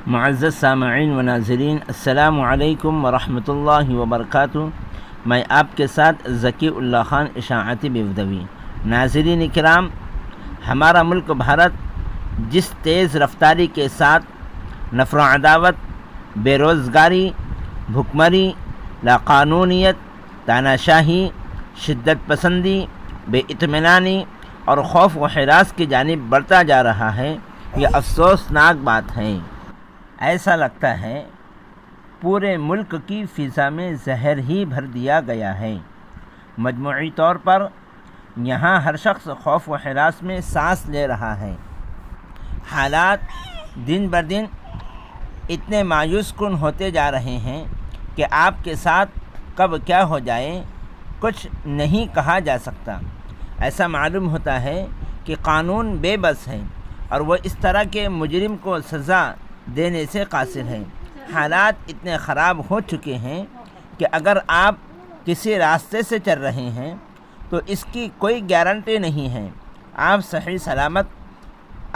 معزز سامعین و ناظرین، السلام علیکم ورحمۃ اللہ وبرکاتہ۔ میں آپ کے ساتھ ذکی اللہ خان اشاعتی بیودوی۔ ناظرین کرام، ہمارا ملک بھارت جس تیز رفتاری کے ساتھ نفر و عداوت، بے روزگاری، بھکمری، لاقانونیت، تاناشاہی، شدت پسندی، بے اطمینانی اور خوف و ہراس کی جانب بڑھتا جا رہا ہے، یہ افسوسناک بات ہے۔ ایسا لگتا ہے پورے ملک کی فضا میں زہر ہی بھر دیا گیا ہے۔ مجموعی طور پر یہاں ہر شخص خوف و ہراس میں سانس لے رہا ہے۔ حالات دن بدن اتنے مایوس کن ہوتے جا رہے ہیں کہ آپ کے ساتھ کب کیا ہو جائے کچھ نہیں کہا جا سکتا۔ ایسا معلوم ہوتا ہے کہ قانون بے بس ہے اور وہ اس طرح کے مجرم کو سزا دینے سے قاصر ہے۔ حالات اتنے خراب ہو چکے ہیں کہ اگر آپ کسی راستے سے چل رہے ہیں تو اس کی کوئی گارنٹی نہیں ہے آپ صحیح سلامت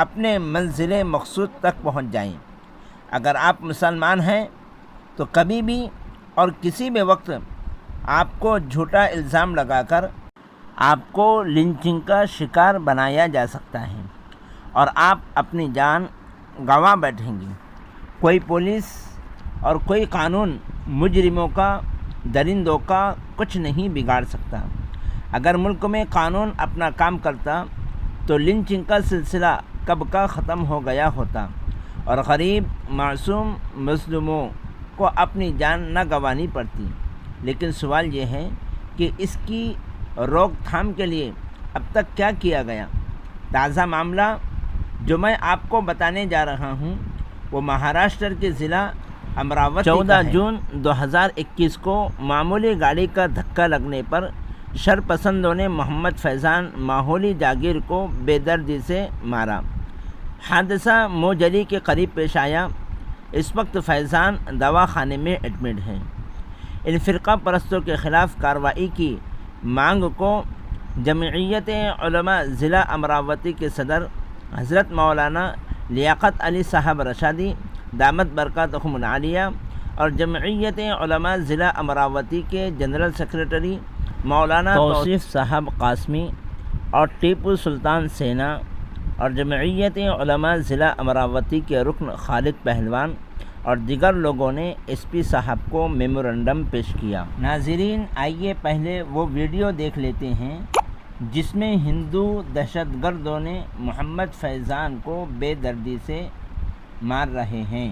اپنے منزل مقصود تک پہنچ جائیں۔ اگر آپ مسلمان ہیں تو کبھی بھی اور کسی بھی وقت آپ کو جھوٹا الزام لگا کر آپ کو لنچنگ کا شکار بنایا جا سکتا ہے اور آپ اپنی جان گنوا بیٹھیں گے۔ کوئی پولیس اور کوئی قانون مجرموں کا، درندوں کا کچھ نہیں بگاڑ سکتا۔ اگر ملک میں قانون اپنا کام کرتا تو لنچنگ کا سلسلہ کب کا ختم ہو گیا ہوتا اور غریب معصوم مظلوموں کو اپنی جان نہ گنوانی پڑتی۔ لیکن سوال یہ ہے کہ اس کی روک تھام کے لیے اب تک کیا کیا گیا؟ تازہ معاملہ جو میں آپ کو بتانے جا رہا ہوں وہ مہاراشٹر کے ضلع امراوتی 14 جون 2021 کو معمولی گاڑی کا دھکا لگنے پر شرپسندوں نے محمد فیضان ماحولی جاگیر کو بے دردی سے مارا۔ حادثہ موجلی کے قریب پیش آیا۔ اس وقت فیضان دواخانے میں ایڈمٹ ہیں۔ ان فرقہ پرستوں کے خلاف کارروائی کی مانگ کو جمعیت علماء ضلع امراوتی کے صدر حضرت مولانا لیاقت علی صاحب رشادی دامت برکاتہم العالیہ اور جمعیت علماء ضلع امراوتی کے جنرل سیکریٹری مولانا توصیف صاحب قاسمی اور ٹیپو سلطان سینا اور جمعیت علماء ضلع امراوتی کے رکن خالد پہلوان اور دیگر لوگوں نے ایس پی صاحب کو میمورنڈم پیش کیا۔ ناظرین، آئیے پہلے وہ ویڈیو دیکھ لیتے ہیں جس میں ہندو دہشت گردوں نے محمد فیضان کو بے دردی سے مار رہے ہیں۔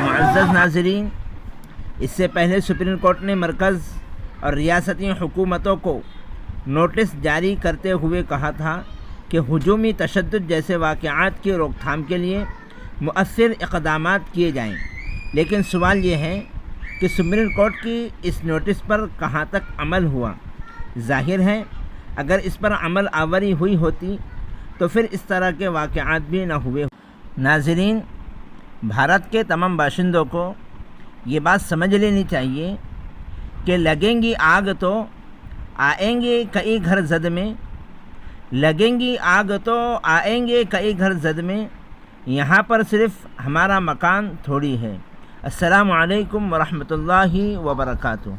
معزز ناظرین، اس سے پہلے سپریم کورٹ نے مرکز اور ریاستی حکومتوں کو نوٹس جاری کرتے ہوئے کہا تھا کہ ہجومی تشدد جیسے واقعات کی روک تھام کے لیے مؤثر اقدامات کیے جائیں۔ لیکن سوال یہ ہے کہ سپریم کورٹ کی اس نوٹس پر کہاں تک عمل ہوا؟ ظاہر ہے اگر اس پر عمل آوری ہوئی ہوتی تو پھر اس طرح کے واقعات بھی نہ ہوئے۔ ناظرین، بھارت کے تمام باشندوں کو یہ بات سمجھ لینی چاہیے کہ لگیں گی آگ تو آئیں گے کئی گھر زد میں، لگیں گی آگ تو آئیں گے کئی گھر زد میں، یہاں پر صرف ہمارا مکان تھوڑی ہے۔ السلام علیکم ورحمۃ اللہ وبرکاتہ۔